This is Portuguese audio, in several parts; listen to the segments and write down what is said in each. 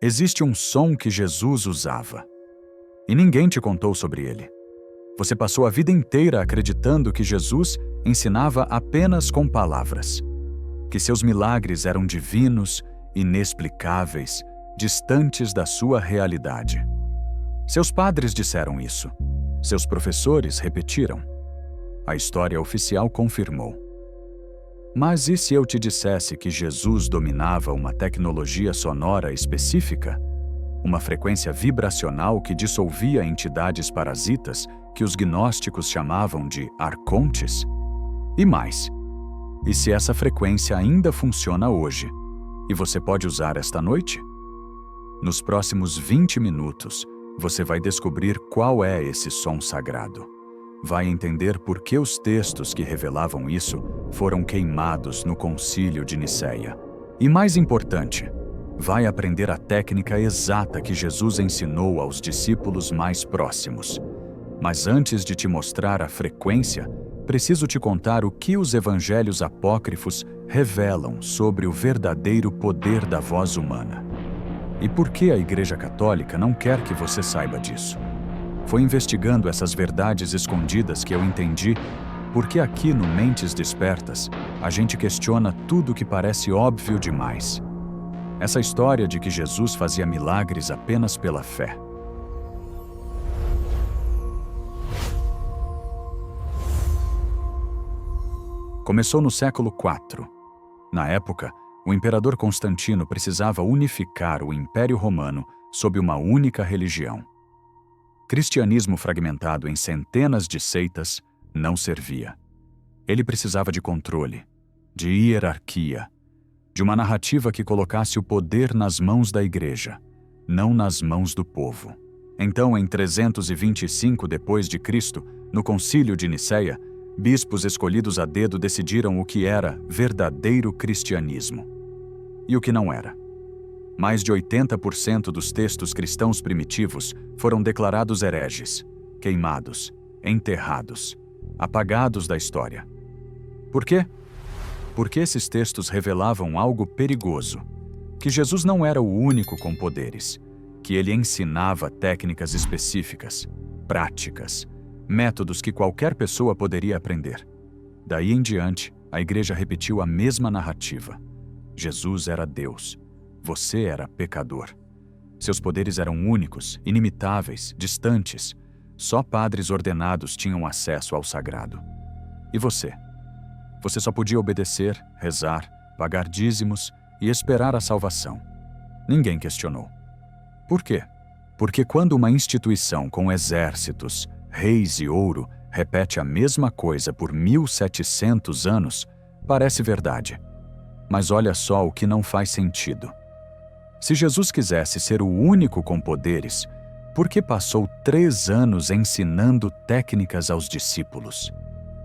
Existe um som que Jesus usava, e ninguém te contou sobre ele. Você passou a vida inteira acreditando que Jesus ensinava apenas com palavras, que seus milagres eram divinos, inexplicáveis, distantes da sua realidade. Seus padres disseram isso. Seus professores repetiram. A história oficial confirmou. Mas e se eu te dissesse que Jesus dominava uma tecnologia sonora específica? Uma frequência vibracional que dissolvia entidades parasitas que os gnósticos chamavam de arcontes? E mais, e se essa frequência ainda funciona hoje, e você pode usar esta noite? Nos próximos 20 minutos, você vai descobrir qual é esse som sagrado. Vai entender por que os textos que revelavam isso foram queimados no Concílio de Nicéia. E mais importante, vai aprender a técnica exata que Jesus ensinou aos discípulos mais próximos. Mas antes de te mostrar a frequência, preciso te contar o que os evangelhos apócrifos revelam sobre o verdadeiro poder da voz humana. E por que a Igreja Católica não quer que você saiba disso? Foi investigando essas verdades escondidas que eu entendi porque aqui no Mentes Despertas, a gente questiona tudo que parece óbvio demais. Essa história de que Jesus fazia milagres apenas pela fé. Começou no século IV. Na época, o imperador Constantino precisava unificar o Império Romano sob uma única religião. Cristianismo fragmentado em centenas de seitas não servia. Ele precisava de controle, de hierarquia, de uma narrativa que colocasse o poder nas mãos da Igreja, não nas mãos do povo. Então, em 325 d.C., no Concílio de Nicéia, bispos escolhidos a dedo decidiram o que era verdadeiro cristianismo e o que não era. Mais de 80% dos textos cristãos primitivos foram declarados hereges, queimados, enterrados, apagados da história. Por quê? Porque esses textos revelavam algo perigoso, que Jesus não era o único com poderes, que ele ensinava técnicas específicas, práticas, métodos que qualquer pessoa poderia aprender. Daí em diante, a Igreja repetiu a mesma narrativa. Jesus era Deus. Você era pecador. Seus poderes eram únicos, inimitáveis, distantes. Só padres ordenados tinham acesso ao sagrado. E você? Você só podia obedecer, rezar, pagar dízimos e esperar a salvação. Ninguém questionou. Por quê? Porque quando uma instituição com exércitos, reis e ouro repete a mesma coisa por 1700 anos, parece verdade. Mas olha só o que não faz sentido. Se Jesus quisesse ser o único com poderes, por que passou 3 anos ensinando técnicas aos discípulos?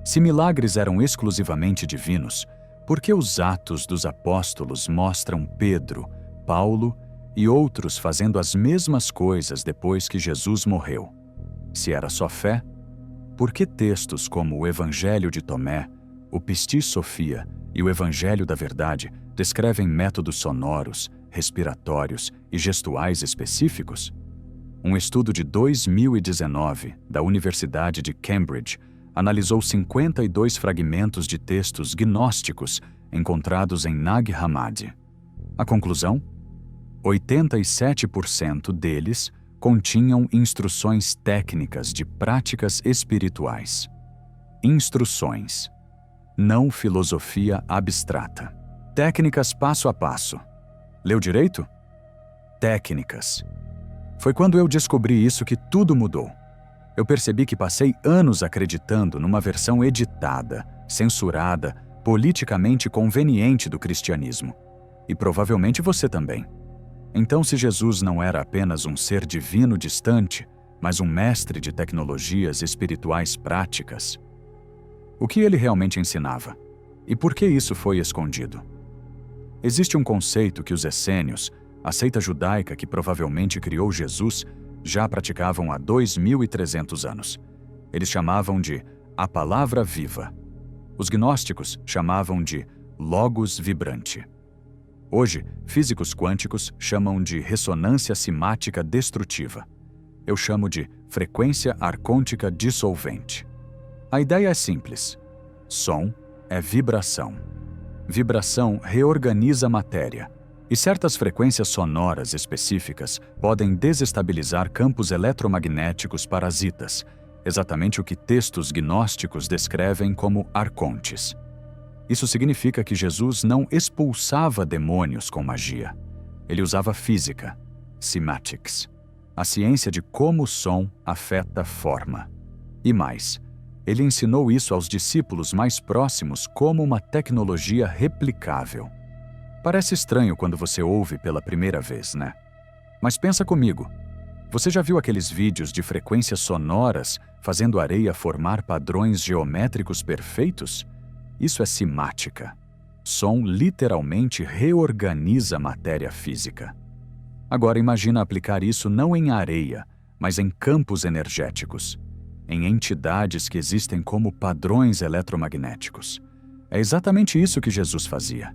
Se milagres eram exclusivamente divinos, por que os Atos dos Apóstolos mostram Pedro, Paulo e outros fazendo as mesmas coisas depois que Jesus morreu? Se era só fé, por que textos como o Evangelho de Tomé, o Pistis Sophia e o Evangelho da Verdade descrevem métodos sonoros, respiratórios e gestuais específicos? Um estudo de 2019 da Universidade de Cambridge analisou 52 fragmentos de textos gnósticos encontrados em Nag Hammadi. A conclusão? 87% deles continham instruções técnicas de práticas espirituais. Instruções, não filosofia abstrata. Técnicas passo a passo. Leu direito? Técnicas. Foi quando eu descobri isso que tudo mudou. Eu percebi que passei anos acreditando numa versão editada, censurada, politicamente conveniente do cristianismo. E provavelmente você também. Então, se Jesus não era apenas um ser divino distante, mas um mestre de tecnologias espirituais práticas, o que ele realmente ensinava? E por que isso foi escondido? Existe um conceito que os essênios, a seita judaica que provavelmente criou Jesus, já praticavam há 2.300 anos. Eles chamavam de a palavra viva. Os gnósticos chamavam de logos vibrante. Hoje, físicos quânticos chamam de ressonância simática destrutiva. Eu chamo de frequência arcôntica dissolvente. A ideia é simples. Som é vibração. Vibração reorganiza a matéria, e certas frequências sonoras específicas podem desestabilizar campos eletromagnéticos parasitas, exatamente o que textos gnósticos descrevem como arcontes. Isso significa que Jesus não expulsava demônios com magia. Ele usava física, cymatics, a ciência de como o som afeta a forma. E mais, ele ensinou isso aos discípulos mais próximos como uma tecnologia replicável. Parece estranho quando você ouve pela primeira vez, né? Mas pensa comigo. Você já viu aqueles vídeos de frequências sonoras fazendo a areia formar padrões geométricos perfeitos? Isso é cimática. Som literalmente reorganiza a matéria física. Agora imagina aplicar isso não em areia, mas em campos energéticos, em entidades que existem como padrões eletromagnéticos. É exatamente isso que Jesus fazia.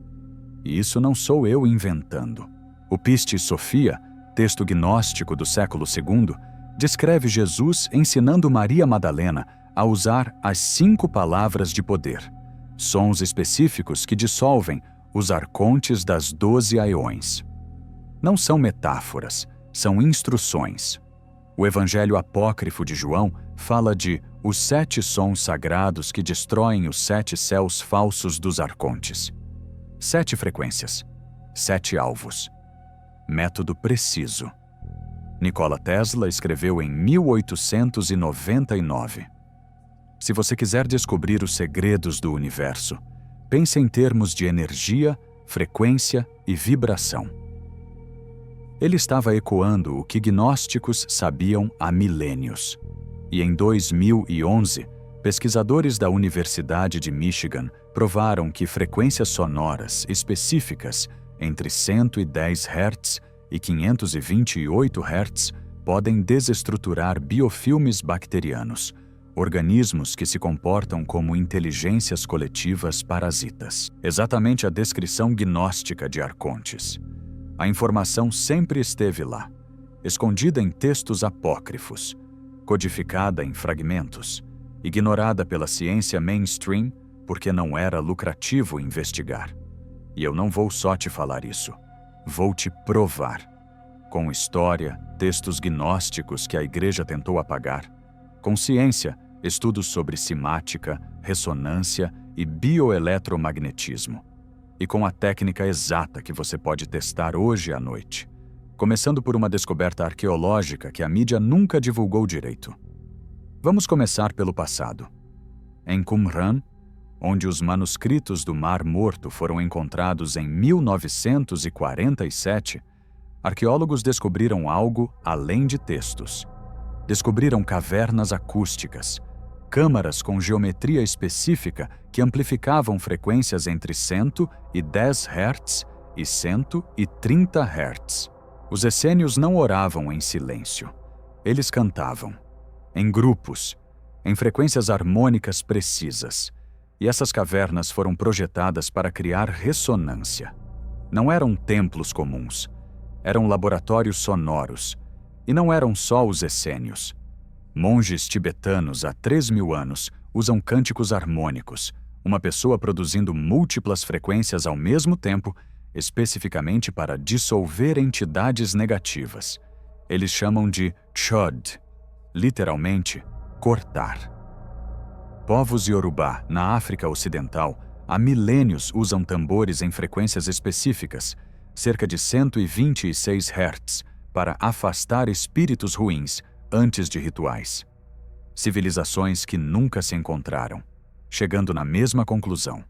E isso não sou eu inventando. O Pistis Sophia, texto gnóstico do século II, descreve Jesus ensinando Maria Madalena a usar as 5 palavras de poder, sons específicos que dissolvem os arcontes das 12 aeões. Não são metáforas, são instruções. O Evangelho apócrifo de João fala de os 7 sons sagrados que destroem os 7 céus falsos dos arcontes. 7 frequências, 7 alvos. Método preciso. Nikola Tesla escreveu em 1899. Se você quiser descobrir os segredos do universo, pense em termos de energia, frequência e vibração. Ele estava ecoando o que gnósticos sabiam há milênios. E em 2011, pesquisadores da Universidade de Michigan provaram que frequências sonoras específicas entre 110 Hz e 528 Hz podem desestruturar biofilmes bacterianos, organismos que se comportam como inteligências coletivas parasitas. Exatamente a descrição gnóstica de arcontes. A informação sempre esteve lá, escondida em textos apócrifos, codificada em fragmentos, ignorada pela ciência mainstream porque não era lucrativo investigar. E eu não vou só te falar isso, vou te provar. Com história, textos gnósticos que a Igreja tentou apagar, com ciência, estudos sobre cimática, ressonância e bioeletromagnetismo. E com a técnica exata que você pode testar hoje à noite, começando por uma descoberta arqueológica que a mídia nunca divulgou direito. Vamos começar pelo passado. Em Qumran, onde os manuscritos do Mar Morto foram encontrados em 1947, arqueólogos descobriram algo além de textos. Descobriram cavernas acústicas, câmaras com geometria específica que amplificavam frequências entre 110 Hz e 130 Hz. Os essênios não oravam em silêncio. Eles cantavam, em grupos, em frequências harmônicas precisas. E essas cavernas foram projetadas para criar ressonância. Não eram templos comuns, eram laboratórios sonoros. E não eram só os essênios. Monges tibetanos há 3.000 anos usam cânticos harmônicos, uma pessoa produzindo múltiplas frequências ao mesmo tempo, especificamente para dissolver entidades negativas. Eles chamam de chod, literalmente, cortar. Povos Yorubá, na África Ocidental, há milênios usam tambores em frequências específicas, cerca de 126 Hz, para afastar espíritos ruins antes de rituais. Civilizações que nunca se encontraram, chegando na mesma conclusão.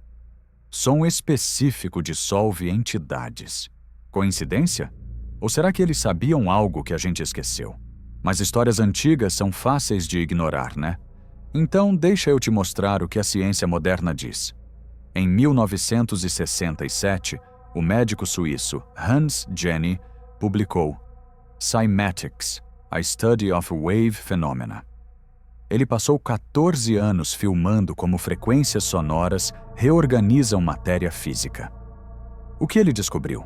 Som específico dissolve entidades. Coincidência? Ou será que eles sabiam algo que a gente esqueceu? Mas histórias antigas são fáceis de ignorar, né? Então, deixa eu te mostrar o que a ciência moderna diz. Em 1967, o médico suíço Hans Jenny publicou Cymatics, A Study of Wave Phenomena. Ele passou 14 anos filmando como frequências sonoras reorganizam matéria física. O que ele descobriu?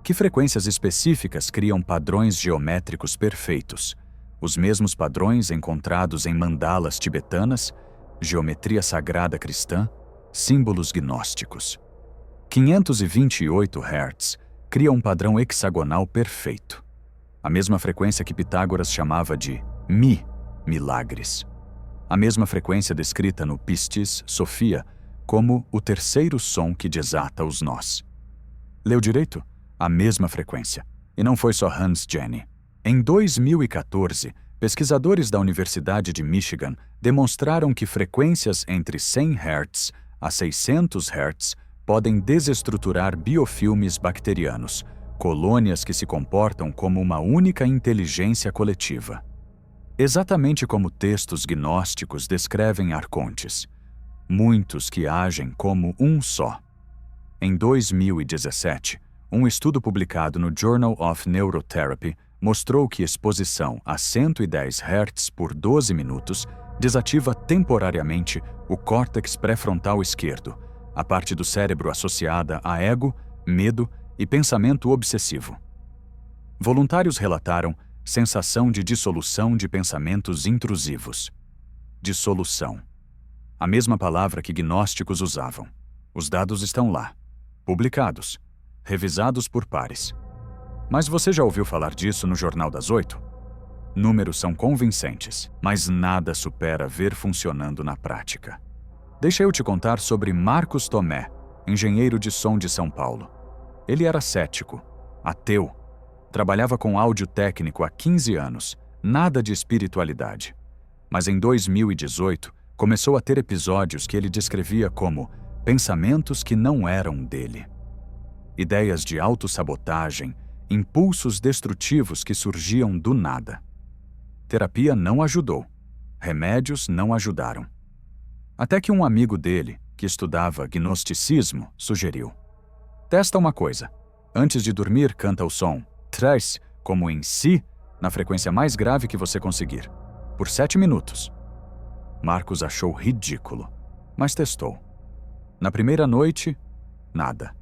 Que frequências específicas criam padrões geométricos perfeitos, os mesmos padrões encontrados em mandalas tibetanas, geometria sagrada cristã, símbolos gnósticos. 528 Hz cria um padrão hexagonal perfeito, a mesma frequência que Pitágoras chamava de milagres. A mesma frequência descrita no Pistis Sophia como o terceiro som que desata os nós. Leu direito? A mesma frequência. E não foi só Hans Jenny. Em 2014, pesquisadores da Universidade de Michigan demonstraram que frequências entre 100 Hz a 600 Hz podem desestruturar biofilmes bacterianos, colônias que se comportam como uma única inteligência coletiva. Exatamente como textos gnósticos descrevem arcontes, muitos que agem como um só. Em 2017, um estudo publicado no Journal of Neurotherapy mostrou que exposição a 110 Hz por 12 minutos desativa temporariamente o córtex pré-frontal esquerdo, a parte do cérebro associada a ego, medo e pensamento obsessivo. Voluntários relataram sensação de dissolução de pensamentos intrusivos. Dissolução. A mesma palavra que gnósticos usavam. Os dados estão lá, publicados, revisados por pares. Mas você já ouviu falar disso no Jornal das 8? Números são convincentes, mas nada supera ver funcionando na prática. Deixa eu te contar sobre Marcos Tomé, engenheiro de som de São Paulo. Ele era cético, ateu, trabalhava com áudio técnico há 15 anos, nada de espiritualidade. Mas em 2018, começou a ter episódios que ele descrevia como pensamentos que não eram dele. Ideias de autossabotagem, impulsos destrutivos que surgiam do nada. Terapia não ajudou. Remédios não ajudaram. Até que um amigo dele, que estudava gnosticismo, sugeriu: testa uma coisa. Antes de dormir, canta o som Tres, como em Si, na frequência mais grave que você conseguir, por 7 minutos. Marcos achou ridículo, mas testou. Na primeira noite, nada.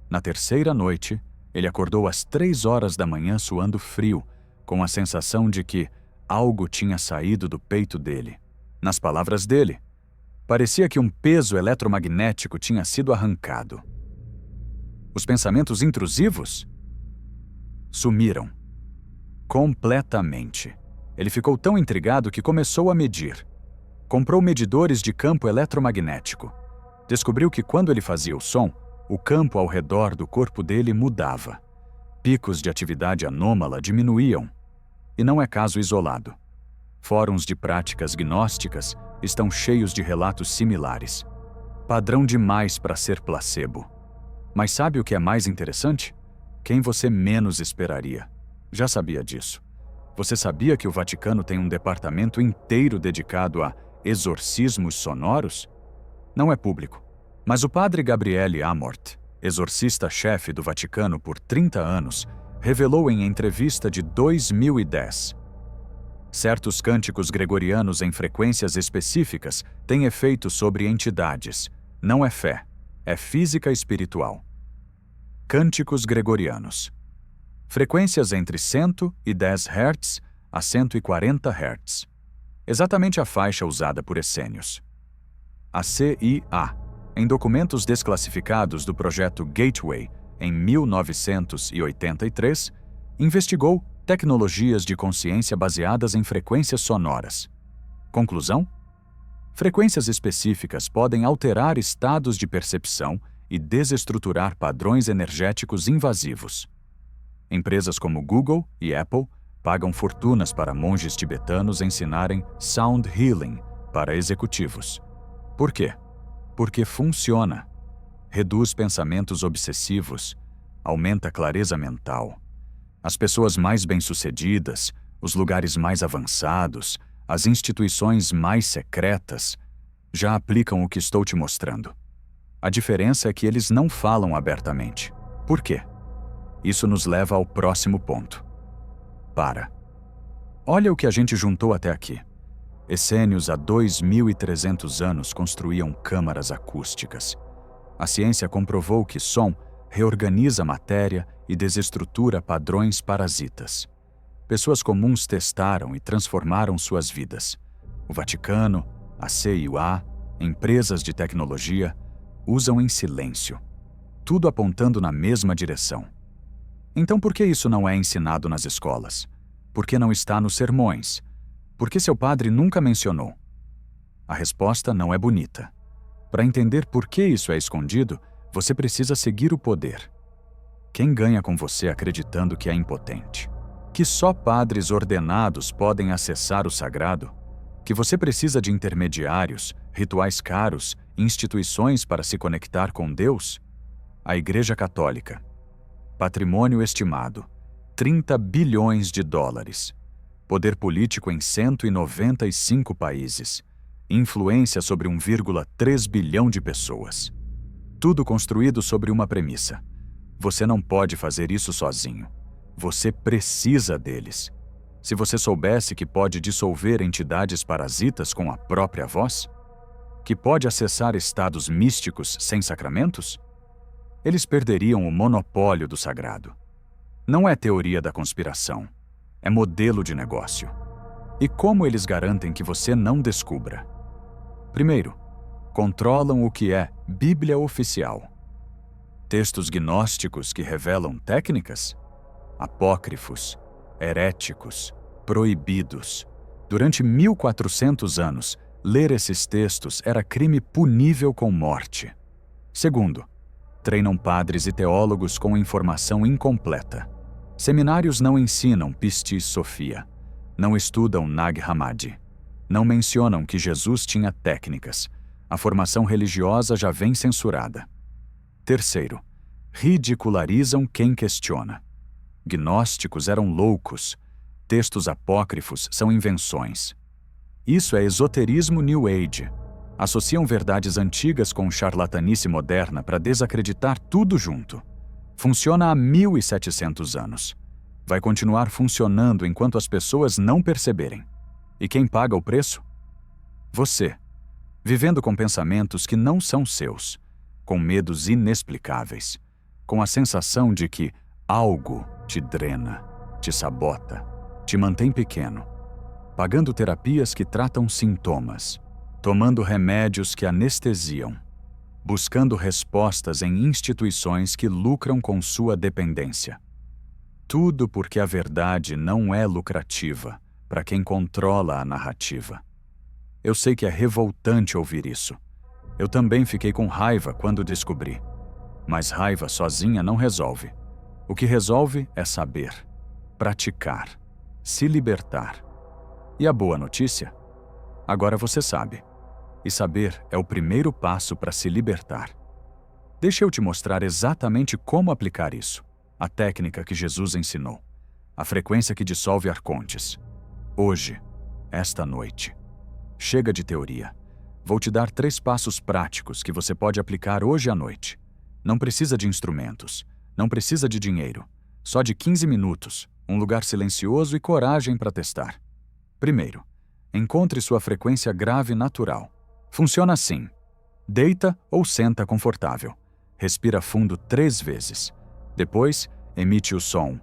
Na terceira noite, ele acordou às 3 horas da manhã suando frio, com a sensação de que algo tinha saído do peito dele. Nas palavras dele, parecia que um peso eletromagnético tinha sido arrancado. Os pensamentos intrusivos sumiram. Completamente. Ele ficou tão intrigado que começou a medir. Comprou medidores de campo eletromagnético. Descobriu que quando ele fazia o som, o campo ao redor do corpo dele mudava. Picos de atividade anômala diminuíam. E não é caso isolado. Fóruns de práticas gnósticas estão cheios de relatos similares. Padrão demais para ser placebo. Mas sabe o que é mais interessante? Quem você menos esperaria. Já sabia disso. Você sabia que o Vaticano tem um departamento inteiro dedicado a exorcismos sonoros? Não é público. Mas o padre Gabriele Amort, exorcista-chefe do Vaticano por 30 anos, revelou em entrevista de 2010. Certos cânticos gregorianos em frequências específicas têm efeito sobre entidades. Não é fé, é física espiritual. Cânticos gregorianos. Frequências entre 110 Hz a 140 Hz. Exatamente a faixa usada por essênios. A CIA, em documentos desclassificados do projeto Gateway, em 1983, investigou tecnologias de consciência baseadas em frequências sonoras. Conclusão? Frequências específicas podem alterar estados de percepção e desestruturar padrões energéticos invasivos. Empresas como Google e Apple pagam fortunas para monges tibetanos ensinarem sound healing para executivos. Por quê? Porque funciona. Reduz pensamentos obsessivos, aumenta a clareza mental. As pessoas mais bem-sucedidas, os lugares mais avançados, as instituições mais secretas, já aplicam o que estou te mostrando. A diferença é que eles não falam abertamente. Por quê? Isso nos leva ao próximo ponto. Olha o que a gente juntou até aqui. Essênios há 2.300 anos construíam câmaras acústicas. A ciência comprovou que som reorganiza a matéria e desestrutura padrões parasitas. Pessoas comuns testaram e transformaram suas vidas. O Vaticano, a CIA, empresas de tecnologia, usam em silêncio, tudo apontando na mesma direção. Então por que isso não é ensinado nas escolas? Por que não está nos sermões? Por que seu padre nunca mencionou? A resposta não é bonita. Para entender por que isso é escondido, você precisa seguir o poder. Quem ganha com você acreditando que é impotente? Que só padres ordenados podem acessar o sagrado? Que você precisa de intermediários, rituais caros, instituições para se conectar com Deus? A Igreja Católica. Patrimônio estimado: 30 bilhões de dólares. Poder político em 195 países. Influência sobre 1,3 bilhão de pessoas. Tudo construído sobre uma premissa: você não pode fazer isso sozinho. Você precisa deles. Se você soubesse que pode dissolver entidades parasitas com a própria voz? Que pode acessar estados místicos sem sacramentos? Eles perderiam o monopólio do sagrado. Não é teoria da conspiração. É modelo de negócio. E como eles garantem que você não descubra? Primeiro, controlam o que é Bíblia oficial. Textos gnósticos que revelam técnicas? Apócrifos, heréticos, proibidos. Durante 1400 anos, ler esses textos era crime punível com morte. Segundo, treinam padres e teólogos com informação incompleta. Seminários não ensinam Pistis Sophia, não estudam Nag Hammadi, não mencionam que Jesus tinha técnicas. A formação religiosa já vem censurada. Terceiro, ridicularizam quem questiona. Gnósticos eram loucos. Textos apócrifos são invenções. Isso é esoterismo New Age. Associam verdades antigas com charlatanice moderna para desacreditar tudo junto. Funciona há 1700 anos. Vai continuar funcionando enquanto as pessoas não perceberem. E quem paga o preço? Você, vivendo com pensamentos que não são seus, com medos inexplicáveis, com a sensação de que algo te drena, te sabota, te mantém pequeno, pagando terapias que tratam sintomas, tomando remédios que anestesiam, buscando respostas em instituições que lucram com sua dependência. Tudo porque a verdade não é lucrativa para quem controla a narrativa. Eu sei que é revoltante ouvir isso. Eu também fiquei com raiva quando descobri. Mas raiva sozinha não resolve. O que resolve é saber, praticar, se libertar. E a boa notícia? Agora você sabe. E saber é o primeiro passo para se libertar. Deixa eu te mostrar exatamente como aplicar isso. A técnica que Jesus ensinou. A frequência que dissolve arcontes. Hoje, esta noite. Chega de teoria. Vou te dar 3 passos práticos que você pode aplicar hoje à noite. Não precisa de instrumentos. Não precisa de dinheiro. Só de 15 minutos, um lugar silencioso e coragem para testar. Primeiro, encontre sua frequência grave natural. Funciona assim. Deita ou senta confortável. Respira fundo 3 vezes. Depois, emite o som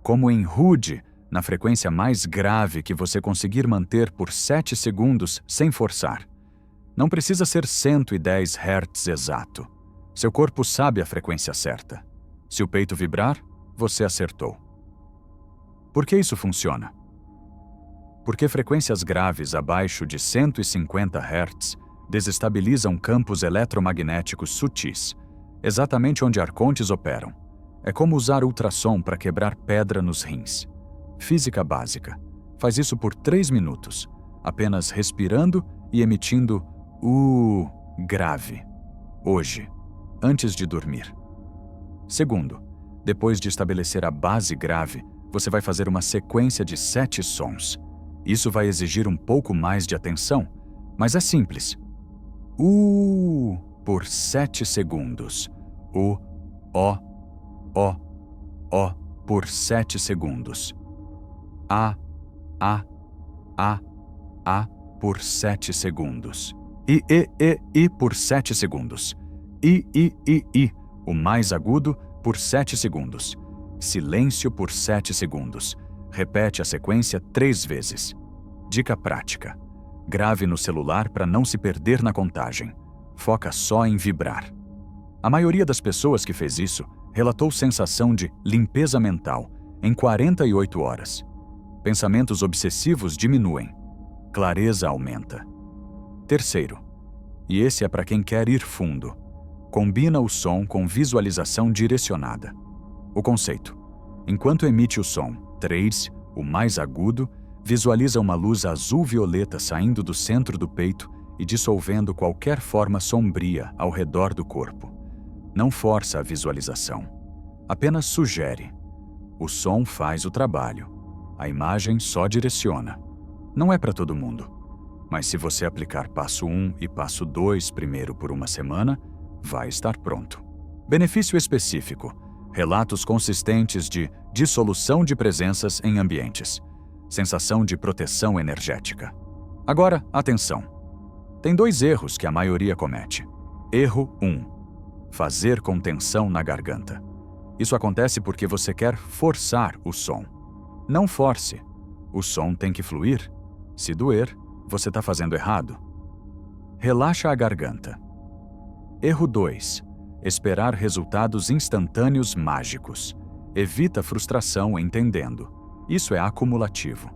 como em rude, na frequência mais grave que você conseguir manter por 7 segundos sem forçar. Não precisa ser 110 Hz exato. Seu corpo sabe a frequência certa. Se o peito vibrar, você acertou. Por que isso funciona? Porque frequências graves abaixo de 150 Hz desestabilizam campos eletromagnéticos sutis, exatamente onde arcontes operam. É como usar ultrassom para quebrar pedra nos rins. Física básica. Faz isso por 3 minutos, apenas respirando e emitindo grave. Hoje, antes de dormir. Segundo, depois de estabelecer a base grave, você vai fazer uma sequência de 7 sons. Isso vai exigir um pouco mais de atenção, mas é simples. Por 7 segundos. O por 7 segundos. A por 7 segundos. I por 7 segundos. I, o mais agudo, por 7 segundos. Silêncio por 7 segundos. Repete a sequência 3 vezes. Dica prática. Grave no celular para não se perder na contagem. Foca só em vibrar. A maioria das pessoas que fez isso relatou sensação de limpeza mental em 48 horas. Pensamentos obsessivos diminuem. Clareza aumenta. Terceiro, e esse é para quem quer ir fundo, combina o som com visualização direcionada. O conceito: enquanto emite o som 3, o mais agudo, visualiza uma luz azul-violeta saindo do centro do peito e dissolvendo qualquer forma sombria ao redor do corpo. Não força a visualização. Apenas sugere. O som faz o trabalho. A imagem só direciona. Não é para todo mundo. Mas se você aplicar passo 1 e passo 2 primeiro por uma semana, vai estar pronto. Benefício específico: relatos consistentes de dissolução de presenças em ambientes. Sensação de proteção energética. Agora, atenção. Tem 2 erros que a maioria comete. Erro 1. Fazer com tensão na garganta. Isso acontece porque você quer forçar o som. Não force. O som tem que fluir. Se doer, você está fazendo errado. Relaxa a garganta. Erro 2. Esperar resultados instantâneos mágicos. Evita frustração entendendo. Isso é acumulativo.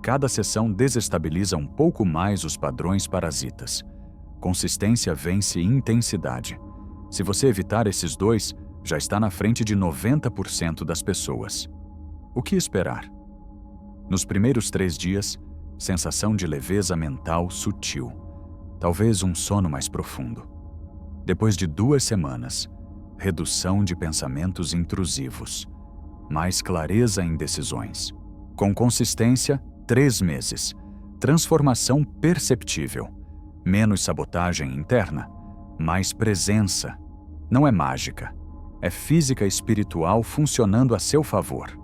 Cada sessão desestabiliza um pouco mais os padrões parasitas. Consistência vence intensidade. Se você evitar esses 2, já está na frente de 90% das pessoas. O que esperar? Nos primeiros 3 dias, sensação de leveza mental sutil. Talvez um sono mais profundo. Depois de 2 semanas, redução de pensamentos intrusivos. Mais clareza em decisões. Com consistência, 3 meses. Transformação perceptível. Menos sabotagem interna. Mais presença. Não é mágica. É física espiritual funcionando a seu favor.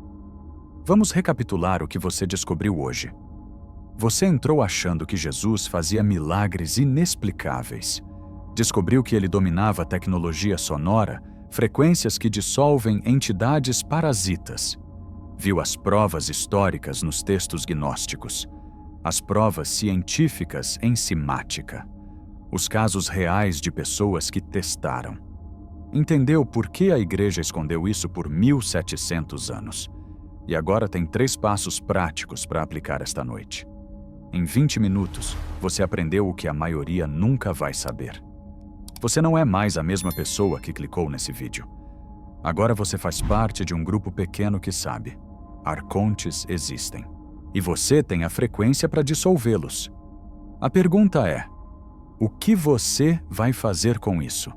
Vamos recapitular o que você descobriu hoje. Você entrou achando que Jesus fazia milagres inexplicáveis. Descobriu que ele dominava a tecnologia sonora, frequências que dissolvem entidades parasitas. Viu as provas históricas nos textos gnósticos, as provas científicas em simática, os casos reais de pessoas que testaram. Entendeu por que a igreja escondeu isso por 1700 anos. E agora tem 3 passos práticos para aplicar esta noite. Em 20 minutos, você aprendeu o que a maioria nunca vai saber. Você não é mais a mesma pessoa que clicou nesse vídeo. Agora você faz parte de um grupo pequeno que sabe. Arcontes existem. E você tem a frequência para dissolvê-los. A pergunta é: o que você vai fazer com isso?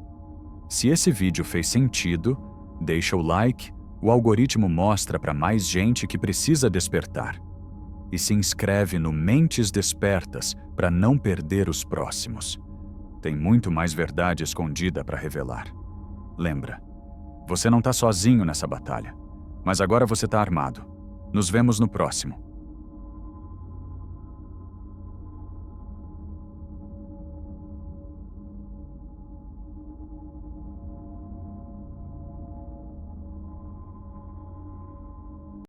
Se esse vídeo fez sentido, deixa o like, o algoritmo mostra para mais gente que precisa despertar. E se inscreve no Mentes Despertas para não perder os próximos. Tem muito mais verdade escondida para revelar. Lembra, você não está sozinho nessa batalha, mas agora você está armado. Nos vemos no próximo.